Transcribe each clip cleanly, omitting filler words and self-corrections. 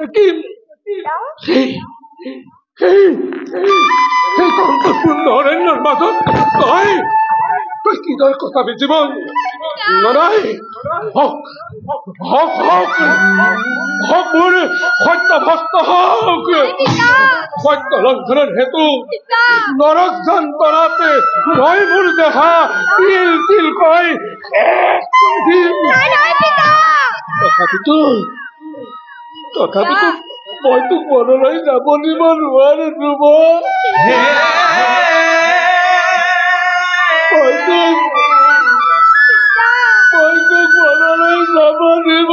কি সেই সেই সেই কণ্ঠপূৰ্ণ অৰণ্যৰ মাজত তই তই কিদৰে কটাবি জীৱন নাই হওক হওক হওক হওক মোৰ সত্যভস্ত হওক সত্য লংঘনৰ হেতু নৰক যন্ত্ৰণাতে মই মোৰ দেহা তিল তিলকৈ তথাপিতো মই তোক মনলৈ যাব দিব নোৱাৰো ধ্ৰুৱ মই তোক মনলৈ যাব দিব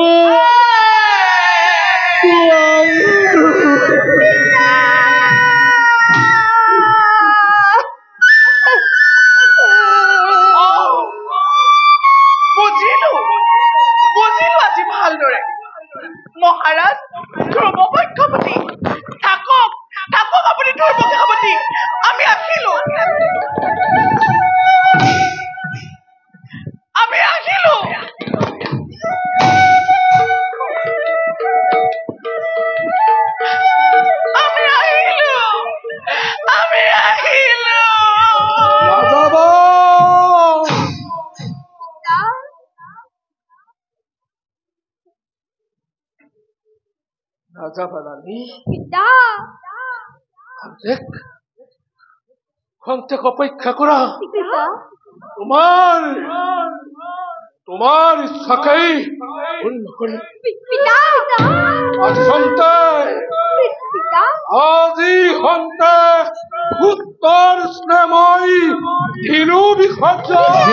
বুজিলো আজি ভালদৰে মহাৰাজ ধ্ৰুৱ পক্ষপতি থাকক আপুনি ধ্ৰুৱ পক্ষপতি আমি আহিলো খন্তেক অপেক্ষা কৰা তোমাৰ ইচ্ছাকেই পূৰ্ণ কৰিম আজি সন্তে উত্তৰ স্নেহময় ধীৰু বিসৰ্জন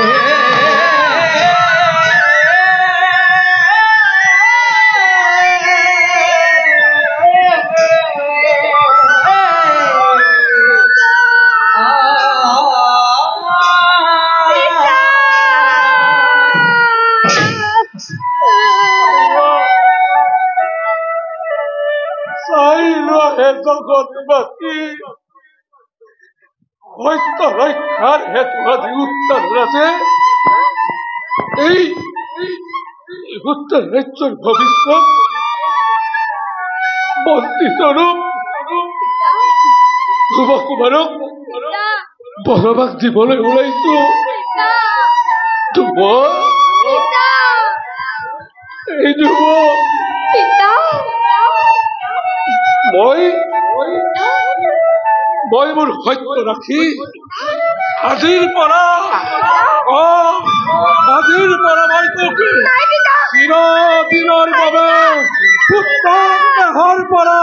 জগতবাসী সত্য ৰক্ষাৰ হেতু আজি উত্তৰ আছে এই উত্তৰ ৰাজ্যৰ ভৱিষ্যত মন্ত্ৰীস্বৰূপ ধ্ৰুৱ কুমাৰক বনবাস দিবলৈ ওলাইছো ধ্ৰুৱ এই ধ্ৰুৱ মই মোৰ সত্য ৰাখি আজিৰ পৰা মই তোক চিৰদিনৰ বাবে উত্তৰ দেশৰ পৰা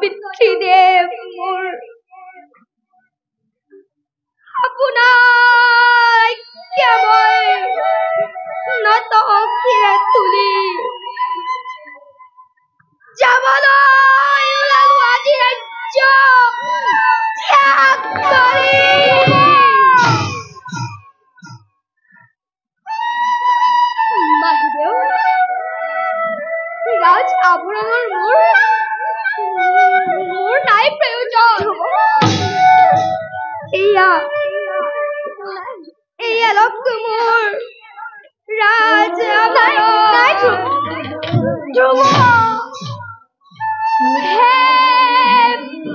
পিতৃদেৱ মোৰ আপোনাৰ মই নতশিৰে তুলি যাবলৈ ওলালো আজি ৰাজ্য ত্যাগ কৰি মাহিদেউ ৰাজ আভৰণৰ মোৰ নাই প্ৰয়োজন এয়া লগ মোৰ ৰাজ ধ্ৰুৱ হে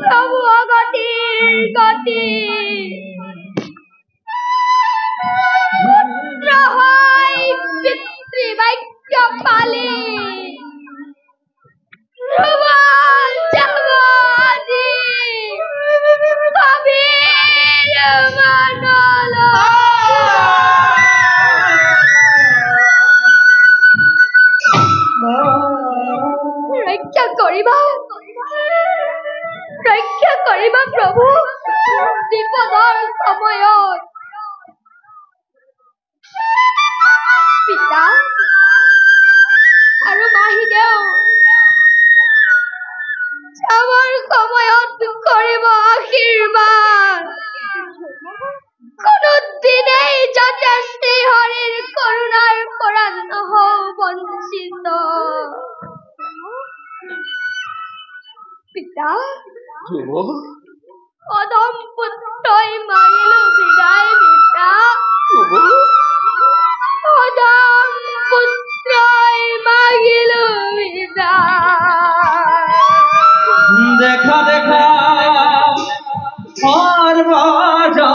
প্ৰভু অগতিৰ গতি পুত্ৰ হয় পিতৃবাক্য পালি ৰক্ষা কৰিবা প্ৰভু বিপদৰ সময়ত পিতা আৰু মাহিদেউ পিতা ধ্ৰুৱ অধম পুত্ৰই মাৰিলো বিদায় পিতা ধ্ৰুৱ অধম পুত্ৰই মাৰিলো বিদায় দেখা দেখা সৰ্বজন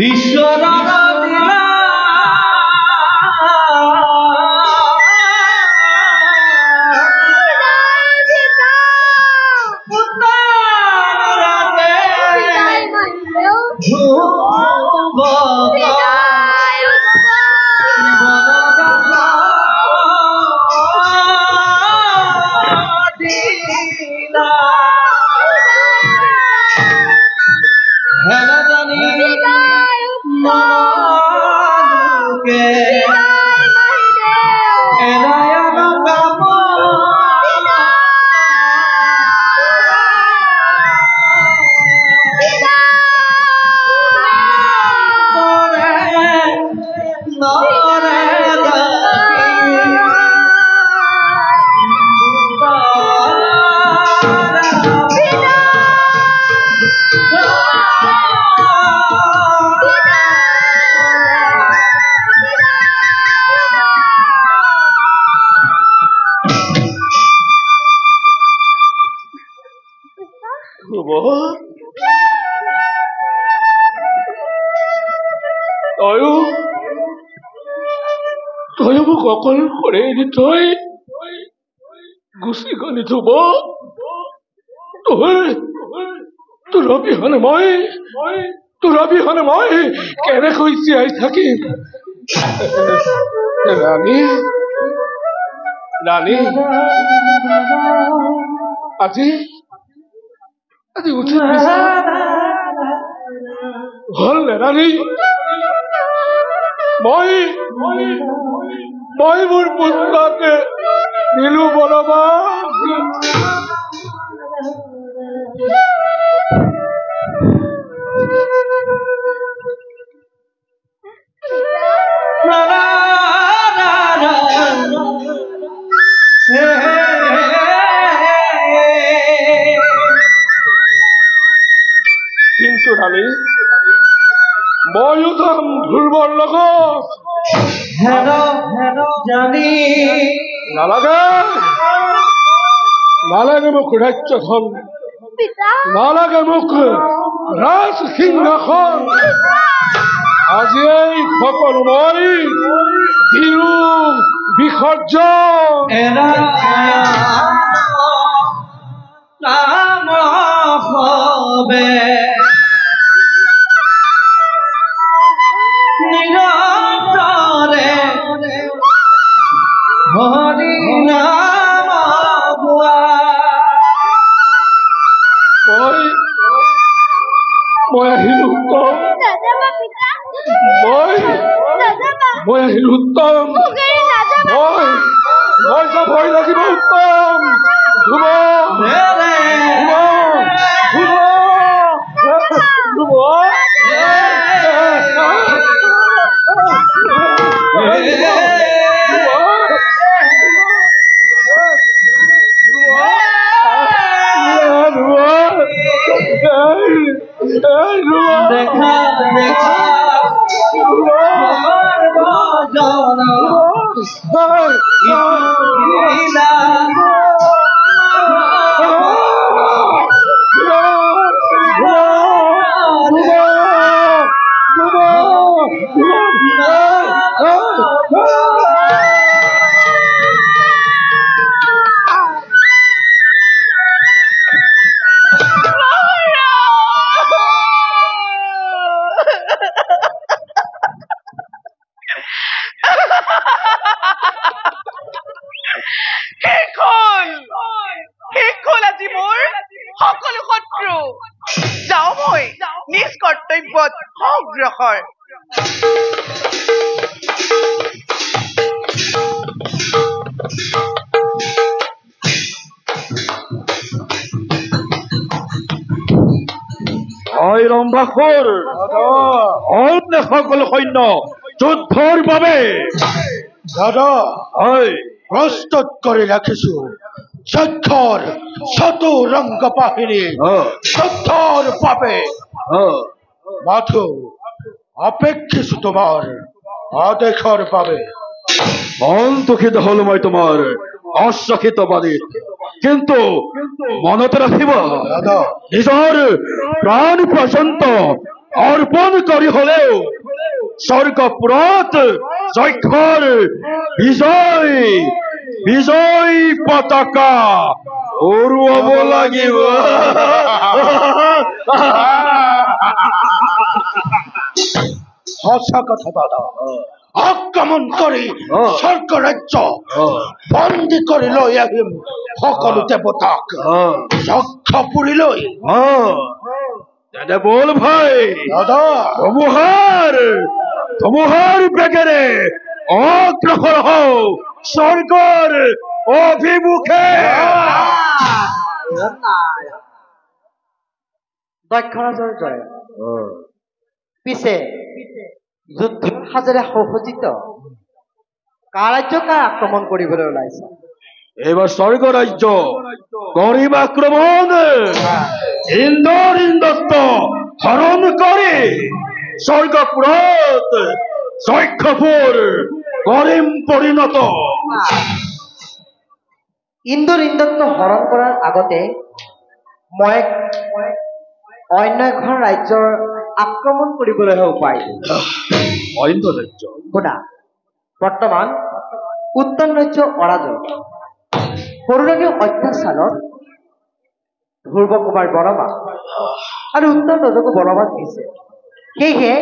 ঈশ্বৰ দিলা তয়ো মোক অকলশৰে এৰি থৈ গুচি গলি ধ্ৰুৱ তোৰ অবিহনে মই কেনেকৈ জীয়াই থাকিম ৰাণী আজি উচিত হল নে ৰাণী মই মোৰ পুত্ৰকে দিলো বনবাস কিন্তু ৰাণী ময়ো যাম ধ্ৰুৱৰ লগত জানি নালাগে মোক ৰাজ্যধন নালাগে মোক ৰাজ সিংহাসন আজি এই সকলো মই দিলো বিসৰ্জন নাম হবে নিৰন্তৰে হৰি নাম গোৱা মই আহিলো উত্তম মই আহিলো উত্তম মই যাবই লাগিব উত্তম দেখা দেখা অগ্ৰসৰ ৰম্ভাসুৰ অন্য সকলো সৈন্য যুদ্ধৰ বাবে দাদা প্ৰস্তুত কৰি ৰাখিছো যক্ষর শত রঙ্গ বাহিনী সত্তর পাবে মাথু অপেক্ষিত তোমার অদেখর পাবে। অন্তখিত হলময় তোমার অশাখিত বাদী, কিন্তু মনত রাখিব নিজর প্রাণ পর্যন্ত অর্পণ করি হলেও স্বর্গপুরত যক্ষর বিজয় বিজয় পতাকা উড়ুয়াব লাগিব। সঁচা কথা দাদা, আক্রমণ কৰি স্বৰ্গ ৰাজ্য বন্দী কৰি লৈ আহিম সকলো দেৱতাক যক্ষপুৰীলৈ। দাদা বল ভাই, দাদা ধুমুহাৰ বেগেৰে অগ্ৰসৰ হও স্বৰ্গৰ অভিমুখে। দক্ষৰাজৰ জয়। পিছে যুদ্ধ সাজেৰে সুসজ্জিত কাৰ ৰাজ্য কাৰ আক্ৰমণ কৰিবলৈ ওলাইছে? এবাৰ স্বৰ্গ ৰাজ্য গৰিব আক্ৰমণ ইন্দ্ৰদত্ত হৰণ কৰে স্বৰ্গপুৰত যক্ষপুৰ গৰিম পৰিণত। ইন্দ্ৰদত্ত হৰণ কৰাৰ আগতে মই অন্য এখন ৰাজ্যৰ আক্ৰমণ কৰিবলৈহে উপায়। অইন্দ্ৰ ৰাজ্য শুনা, বৰ্তমান উত্তৰ ৰাজ্য অৰাজক সৰুৰণীয় অত্যাচাৰত ধ্ৰুৱ কুমাৰ বনবাস আৰু উত্তৰ ৰাজ্যকো বনবাস দিছে। সেয়েহে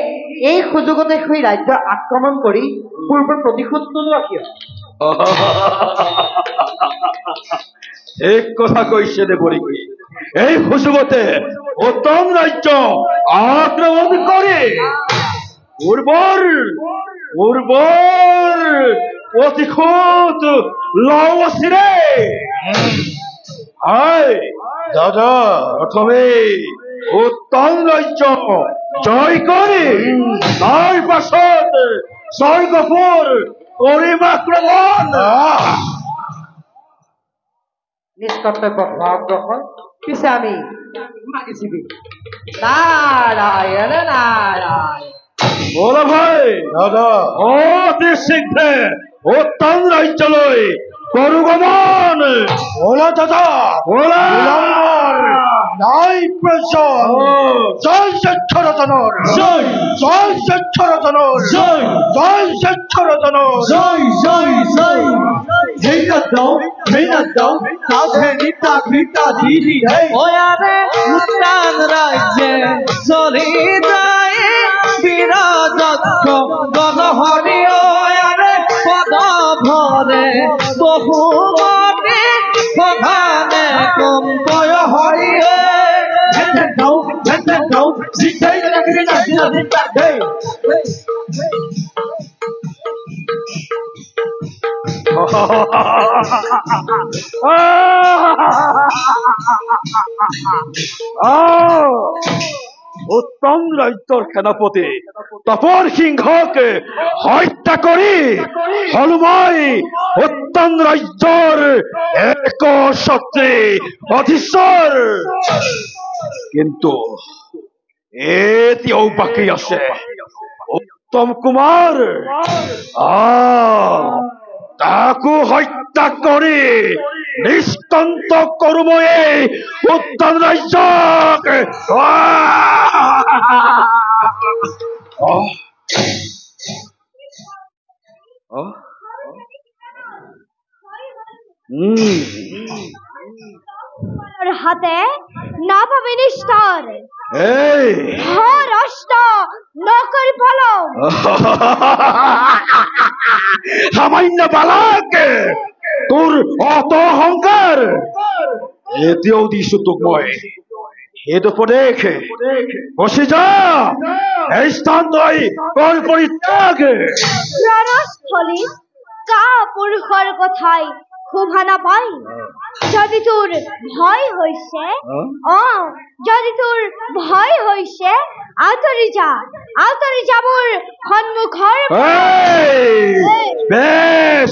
এই সুযোগতে সেই ৰাজ্য আক্ৰমণ কৰি পূৰ্বৰ প্ৰতিশোধ নোলোৱা কিয়? এক কথা কইছে দে পরি, এই সুযোগতে উত্তম রাজ্য আক্রমণ করে উর্বর প্রতিশোধ লওয়াছি রে। হায় দাদা, প্রথমে উত্তম রাজ্য জয় করে তার পাছত স্বর্গপুর করিম আক্রমণ। নিষ্কৰ্তব্য অগ্ৰসৰ, পিছে আমি মাগিছিবি। নারায়ণ নারায়ণ। বলো ভাই, দাদা অতি শীঘ্রে উত্তম রাজ্য লই করু গমন। ওলা দাদা, ওলা বিলম্বর নাই প্রয়োজন। জয় যক্ষরতনর, জয় জয় যক্ষরতনর, জয় জয় যক্ষরতনর। জয় জয় জয় দাও কাছে নিতা কৃতা দিদি ওয়ারে উত্তান রাজ্যে চলি যায় বিরাজক্ষ গণহরি ওয়ারে পদ ভরে বহুমতে প্রধানে কম্পয় হরি দাও জিতাই লাগবে না দিতা দে। উত্তম রাজ্যর সেনাপতি তপর সিংহকে হত্যা করি হলুমাই উত্তম রাজ্যর এক শক্তি অধীশ্বর। কিন্তু এতিয়াও বাকি আছে উত্তম কুমার, তাকো হত্যা কৰি নিস্তন্ত করব এই উত্তম রাজ্যক। হাতে না পাবে নিষ্ঠার এই রাষ্ট্র নকরি পলম। সামান্য বালক, তোর অত অহংকার এতিয়াও দিছো তোক মই। সেইটো প্ৰদেশ বসি যা, এই স্থান তই কৰ পৰিত্যাগ। ৰণস্থলী কা পুৰুষৰ কথাই শোভা নাপায়। যদি তোৰ ভয় হইছে, যদি তোৰ ভয় হইছে, আঁতৰি যা মোৰ সন্মুখৰ বেশ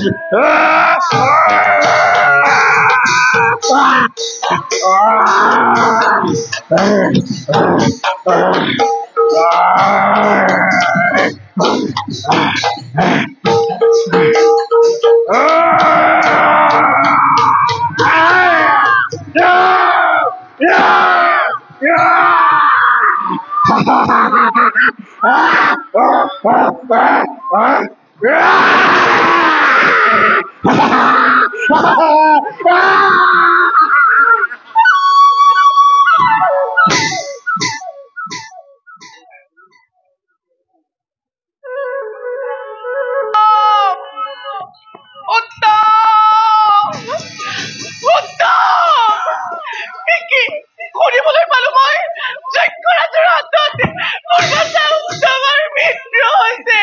শুনিবলৈ পালো মই যক্ষৰাজৰ হাতত মোৰ বাচ্ছা উত্তমৰ মৃত্যু হৈছে।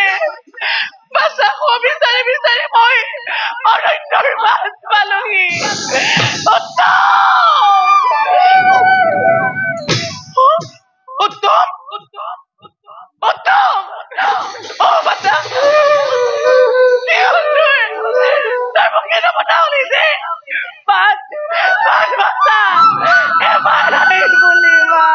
বাচ্চাক বিচাৰি বিচাৰি মই অৰণ্যৰ মাজ পালোহি। উত্তম, উত্তম, উত্তম, অ বাচ্চা কি হ'ল তোৰ মুখে নপতা হলি যে বাট বাচ্চা এবাৰ নাই বুলিবা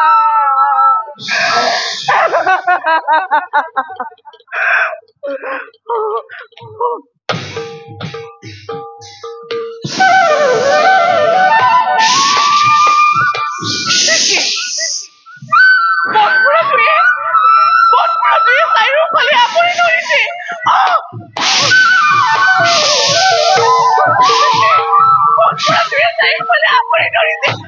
চাৰিওফালে আপুনি ধৰিছে। চাৰিওফালে আপুনি ধৰিছে।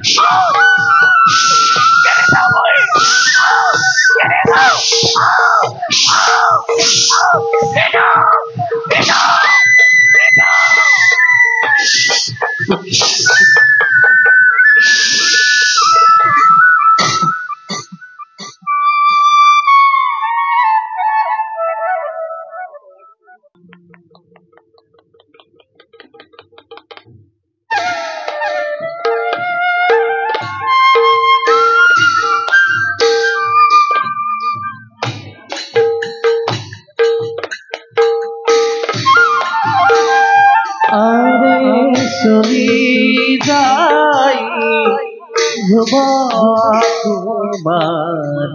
তোমার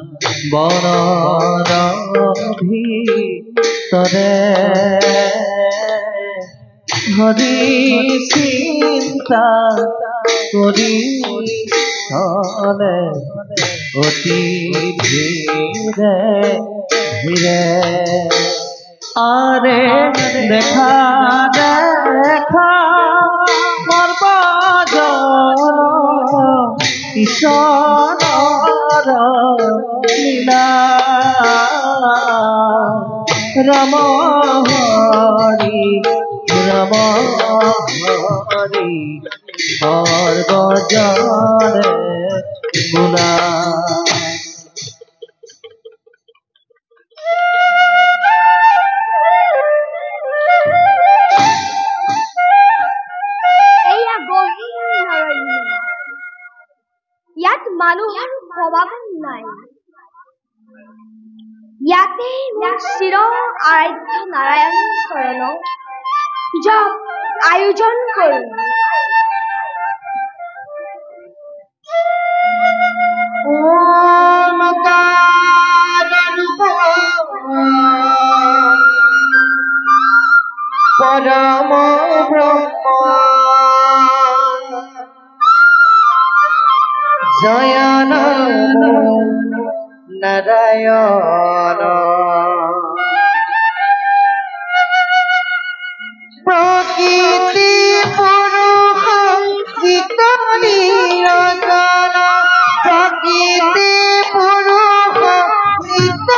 বনরভি তরে হরি চিন্তা করি চলে অতি ধীরে ধীরে আরে দেখা দেখা সর্বজন ঈশ্বর লীলা রাম হরি রাম হরি সর্বজনে গুণা ইয়াত মানুহৰ প্ৰভাৱ নাই। ইয়াতে মোৰ চিৰ আৰাধ্য নাৰায়ণ চৰণক জপ আয়োজন কৰোঁ। পরম ব্রহ্ম জয় নমো নারায়ণ প্রকৃতি পুরুষ চিত নিরঞ্জন প্রকৃতি পুরুষ চিত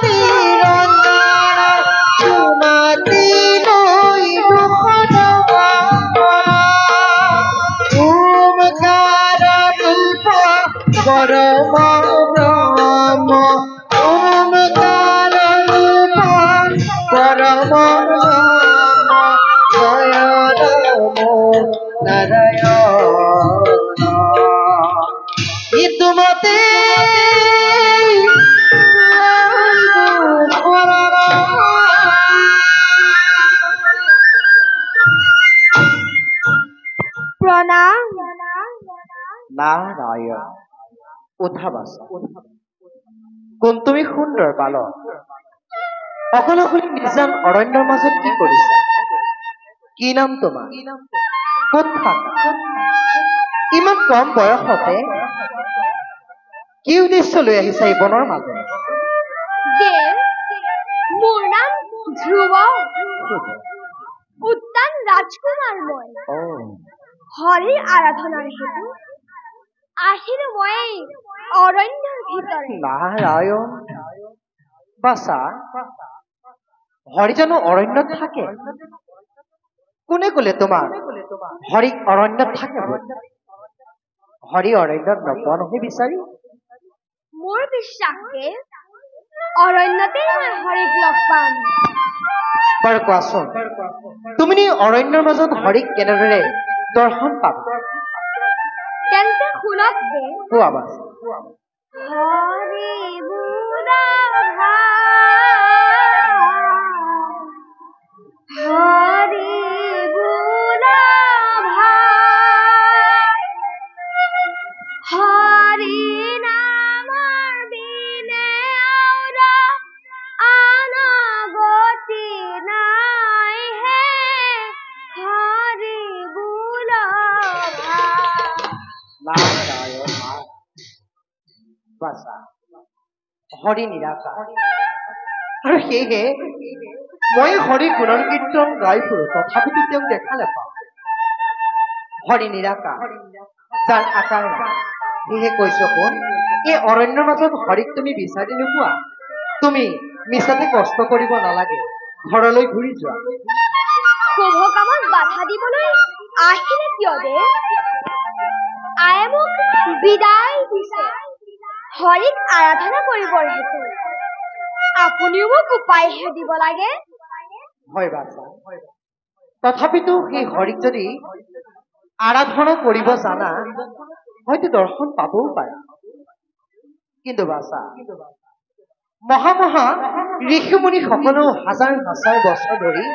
নিরঞ্জন সুমতি নই দুঃখ ওমকার রূপ পরম ব্রহ্ম ওমকার রূপ পরম ব্রহ্ম জয় নমো নারায়ণ ইতুমতে প্ৰণাম নাৰায়ণ উঠা বাছা কোন তুমি সুন্দৰ বালক অকলে অকলে নিজান অৰণ্যৰ মাজত কি কৰিছা কি নাম তোমাৰ ক'ত থাকা ইমান কম বয়সতে কি উদ্দেশ্য লৈ আহিছা এই বনৰ মাজত মোৰ নাম ধ্ৰুৱ উত্তান ৰাজকুমাৰ মই হৰিৰ আৰাধনাৰ হেতু আহিলো মই অৰণ্যৰ ভিতৰে নাৰায়ণ বাছা হৰি জানো অৰণ্যত থাকে কোনে ক'লে তোমাক হৰি অৰণ্যত থাকে হৰি অৰণ্যত নোপোৱা নহয় বিচাৰি মোৰ বিশ্বাস যে অৰণ্যতে মই হৰিক লগ পাম বাৰু কোৱাচোন তুমি অৰণ্যৰ মাজত হৰিক কেনেদৰে দৰ্শন পাবা তেন্তে শুনক যে কোৱা বাছা হৰি বুলা হৰি বুলা হৰি নামৰ বিনে আউৰা আনগতি নাই হে হৰি বুলা নাৰায়ণ বাছা হৰি নিৰাকাৰ আৰু সেয়েহে মই হৰি গুণৰ কীৰ্তন গাই ফুৰো তথাপিতো তেওঁক দেখা নাপাওঁ হৰি নিৰাকাৰ যাৰ আকাৰ নাই সেয়েহে কৈছো কোন এই অৰণ্যৰ মাজত হৰিক তুমি বিচাৰি নোপোৱা তুমি মিছাতে কষ্ট কৰিব নালাগে ঘৰলৈ ঘূৰি যোৱা শুভ কামত বাধা দিবলৈ আহিলে কিয় দে আয়ে মোক বিদায় দিছে হৰিক আৰাধনা কৰিবৰ হেতু আপুনিও মোক উপায়হে দিব লাগে হয় বাছা তথাপিতো সেই হৰিক যদি আৰাধনা কৰিব জানা হয়তো দৰ্শন পাবও পাৰা কিন্তু বাছা মহা মহা ঋষিমুনি সকলো হাজাৰ হাজাৰ বছৰ ধৰি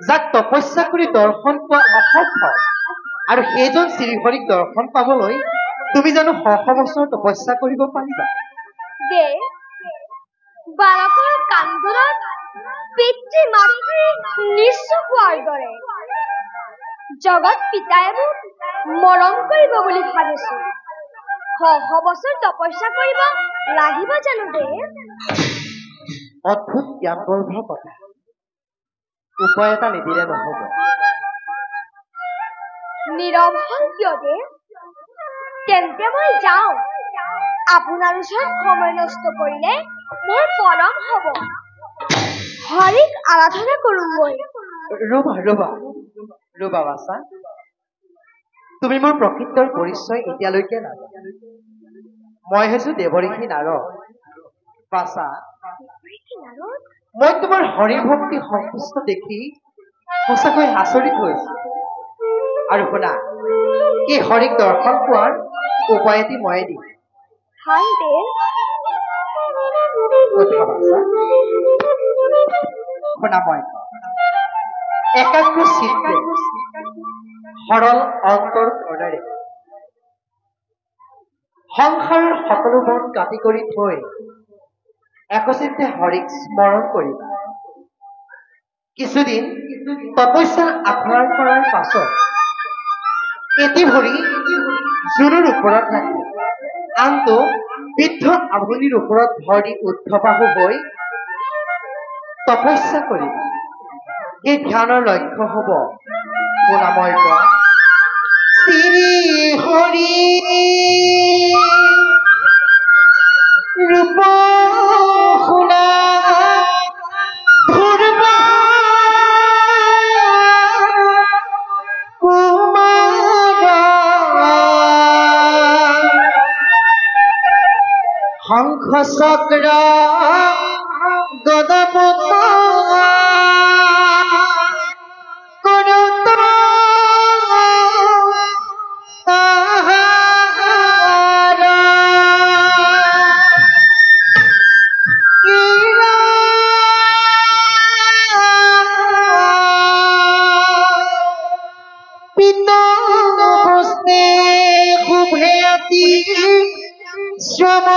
যাক তপস্যা কৰি দৰ্শন পোৱা অসম্ভৱ আৰু সেইজন শ্ৰীহৰিক দৰ্শন পাবলৈ তুমি জানো শ শ বছৰ তপস্যা কৰিব পাৰিবা দে বালকৰ কান্দোলত পিতৃ মাতৃ নিশ্চয় হোৱাৰ দৰে জগত পিতাই মোক মৰম কৰিব বুলি ভাবিছো শ শ বছৰ তপস্যা কৰিব লাগিব জানো দে অদ্ভুত জ্ঞানগৰ্ভ কথা উপায় এটা নিদিলে নহব নীৰৱ হল কিয় দে তেন্তে মই যাওঁ আপোনাৰ ওচৰত সময় নষ্ট কৰিলে মোৰ পৰম হব হৰিক আৰাধনা কৰোঁ মই ৰবা ৰবা ৰবা বাছা তুমি মোৰ প্ৰকৃতৰ পৰিচয় এতিয়ালৈকে নাজানা মই হৈছো দেৱঋষি নাৰদ বাছা মই তোমাৰ হৰি ভক্তি সন্তুষ্ট দেখি সঁচাকৈ আচৰিত হৈছো আৰু শুনা এই হৰিক দৰ্শন পোৱাৰ উপায় এটি ময়ে দিম ভাল দে কথা বাছা শুনা মই একাগ্ৰ চিত্তে সৰল অন্তৰ কৰণেৰে সংসাৰৰ সকলো মন কাটি কৰি থৈ একচিত্তে হৰিক স্মৰণ কৰিবা কিছুদিন তপস্যা আখৰাৰ কৰাৰ পাছত এটি ভৰি জোৰৰ ওপৰত ৰাখি আনটো বৃদ্ধ আভুনিৰ ওপৰত ভৰ দি উদ্ধবাহু হৈ তপস্যা কৰিবা এই ধ্যানৰ লক্ষ্য হব গুণাময় শ্ৰী হৰি ৰূপ শুনা ধ্ৰুৱ কুমাৰ শংখ চক্ৰ গদা শুভে নীতি শ্ৰম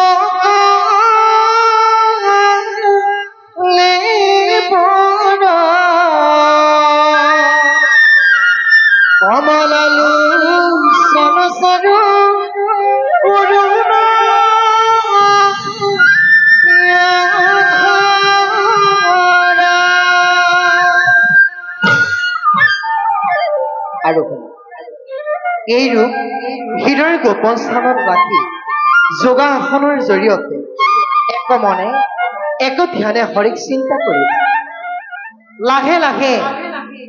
কমলালু সনসৰ কৰুণা আৰু এই ৰূপ হৃদয়ৰ গোপন স্থানত ৰাখি যোগাসনৰ জৰিয়তে এক মনে এক ধ্যানে হৰিক চিন্তা কৰিব লাহে লাহে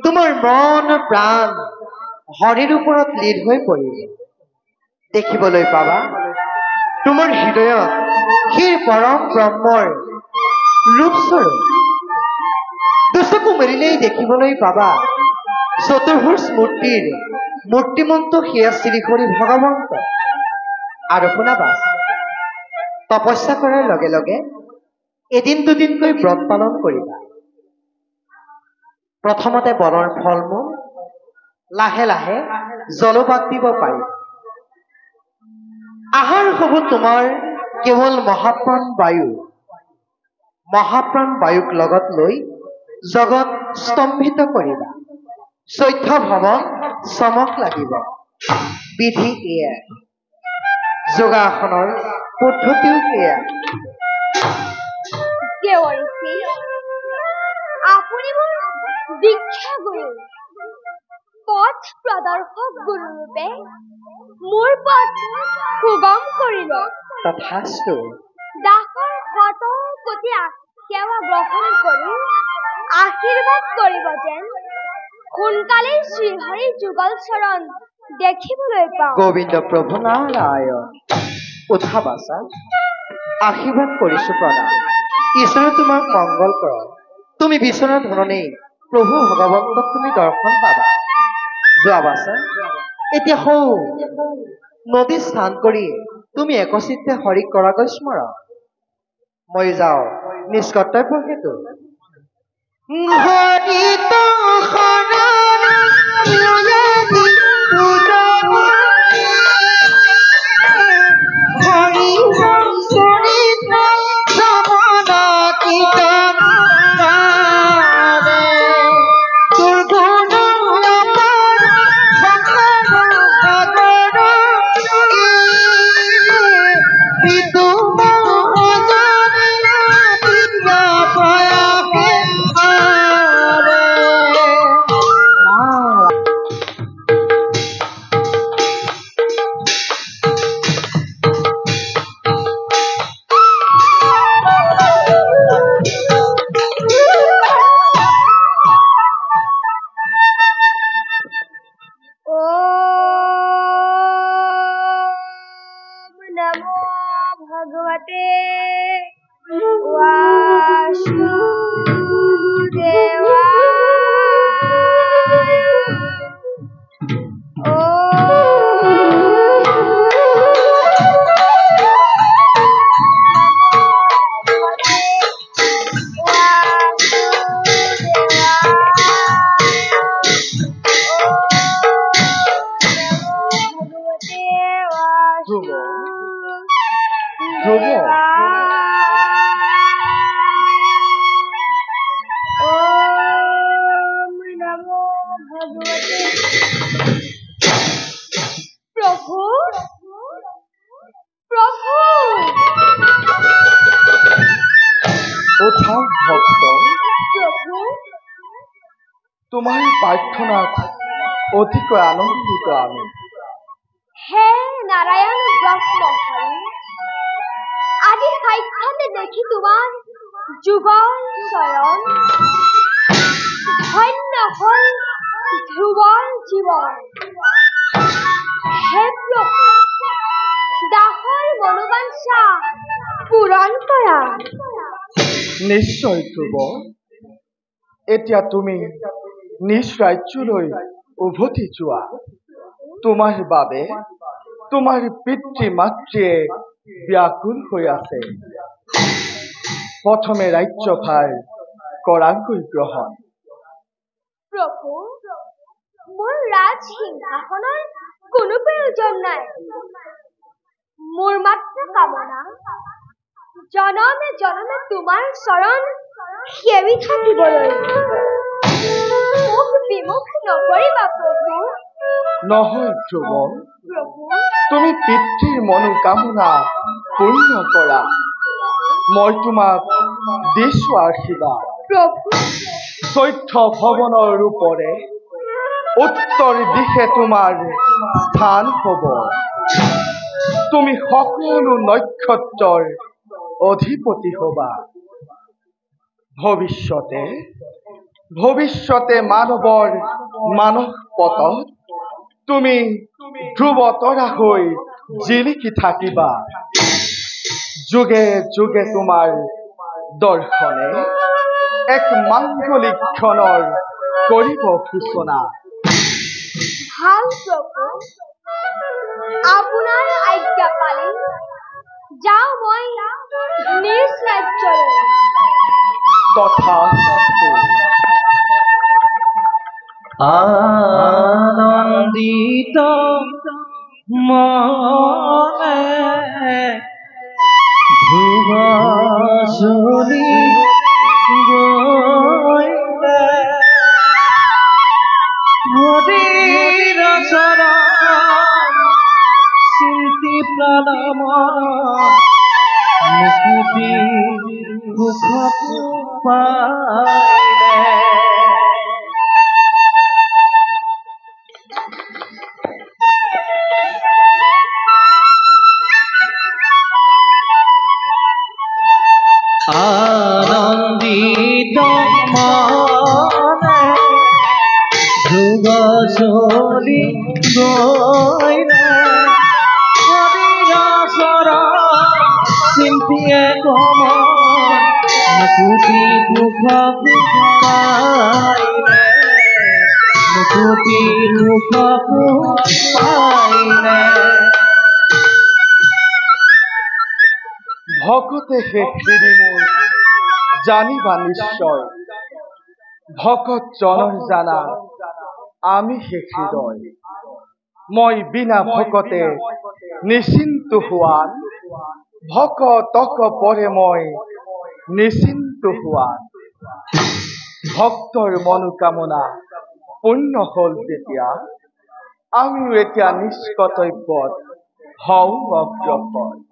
তোমাৰ মন প্ৰাণ হৰিৰ ওপৰত লীন হৈ পৰিব দেখিবলৈ পাবা তোমাৰ হৃদয়ত সেই পৰম ব্ৰহ্মৰ ৰূপস্বৰূপ দুচকু মেলিলেই দেখিবলৈ পাবা চতুৰ্ভুজ মূৰ্তিৰ মূৰ্তিমন্ত সেয়া শ্ৰীহৰি ভগৱন্ত আৰু শুনাবা তপস্যা কৰাৰ লগে লগে এদিন দুদিনকৈ ব্ৰত পালন কৰিবা প্ৰথমতে বনৰ ফল মূল লাহে লাহে জলপাত দিব পাৰি আহাৰ হ'ব তোমাৰ কেৱল মহাপ্ৰাণ বায়ুক লগত লৈ জগত স্তম্ভিত কৰিবা চৈধ্য ভৱন চমক লাগিব বিধি এয়া যোগাসনৰ পদ্ধতিও এয়া দেৱৰ্ষি আপুনি মোৰ দীক্ষা গুৰু পথ প্ৰদৰ্শক গুৰুৰূপে মোৰ পথ সুগম কৰিলে তথাস্তু দাসৰ শত কোটি সেৱা গ্ৰহণ কৰি আশীৰ্বাদ কৰিব যেন সোনকালেই শ্ৰীহৰি যুগল চৰণ দেখিবলৈ পাওঁ গোবিন্দ প্ৰভু নাৰায়ণ উঠা বাচা আশীৰ্বাদ কৰিছো প্ৰণাম ঈশ্বৰে তোমাক মংগল কৰক তুমি বিচৰা ধৰণেই প্ৰভু ভগৱন্তক তুমি দৰ্শন পাবা যোৱা বাচা এতিয়া হৌ নদী স্নান কৰি তুমি একচিত্তে হৰিক কৰাগৈ স্মৰণ মই যাওঁ নিজ কৰ্তব্য হেতু হৰিত তোমাৰ প্ৰাৰ্থনাত অতিকৈ আনন্দিত আমি হে নাৰায়ণ ব্ৰহ্মহৰি আজি সাক্ষাতে দেখি তোমাৰ যুগল চৰণ ধন্য হল ধ্ৰুৱৰ জীৱন হে প্ৰভু দাসৰ মনোবাঞ্ছা পূৰণ কৰা নিশ্চয় ধ্ৰুৱ এতিয়া তুমি নিজ ৰাজ্যলৈ উভতি যোৱা তোমাৰ বাবে তোমাৰ পিতৃ মাতৃয়ে ব্যাকুল হৈ আছে প্ৰথমে ৰাজ্যভাৰ কৰাগৈ গ্ৰহণ প্ৰভু মোৰ ৰাজ সিংহাসনৰ কোনো প্ৰয়োজন নাই মোৰ মাত্ৰ কামনা জনমে জনমে তোমাৰ চৰণ সেৱি থাকিবলৈ মোক বিমুখ নকৰিবা প্ৰভু নহয় ধ্ৰুৱ প্ৰভু তুমি পিতৃৰ মনোকামনা পূৰ্ণ কৰা মই তোমাক দিছো আশীৰ্বাদ প্ৰভু চৈধ্য ভৱনৰ ৰূপৰে উত্তৰ দিশে তোমাৰ স্থান হ'ব তুমি সকলো নক্ষত্ৰৰ অধিপতি হবা ভৱিষ্যতে মানৱৰ মানস পথত তুমি ধ্ৰুৱ তৰা হৈ জিলিকি থাকিবা যুগে যুগে তোমাৰ দৰ্শনে এক মাংগলিক ক্ষণৰ কৰিব সূচনা ভাল প্ৰভু আপোনাৰ আজ্ঞা পালি যাওঁ মই নিজ ৰাজ্যলৈ তথাস্তু আনন্দিত মনে ধ্ৰুৱ চলি গৈলে হৰিৰ চৰণ চিন্তি প্ৰাণ মুকুতি সুখ পাইলে আনন্দিত মনে ধ্ৰুৱ চলি গৈলে হৰিৰ চৰণ চিন্তিয়ে কমন মুকুতি সুখ পাইলে মুকুতি সুখ পাইলে ভকতে শেষিৰি মোৰ জানিবা নিশ্চয় ভকত জনৰ জানা আমি শেষিৰয় মই বিনা ভকতে নিশ্চিন্ত হোৱান ভকতক পৰে মই নিশ্চিন্ত হোৱান ভক্তৰ মনোকামনা পূৰ্ণ হল যেতিয়া আমিও এতিয়া নিষ্কৰ্তব্যত হওঁ অগ্ৰসৰ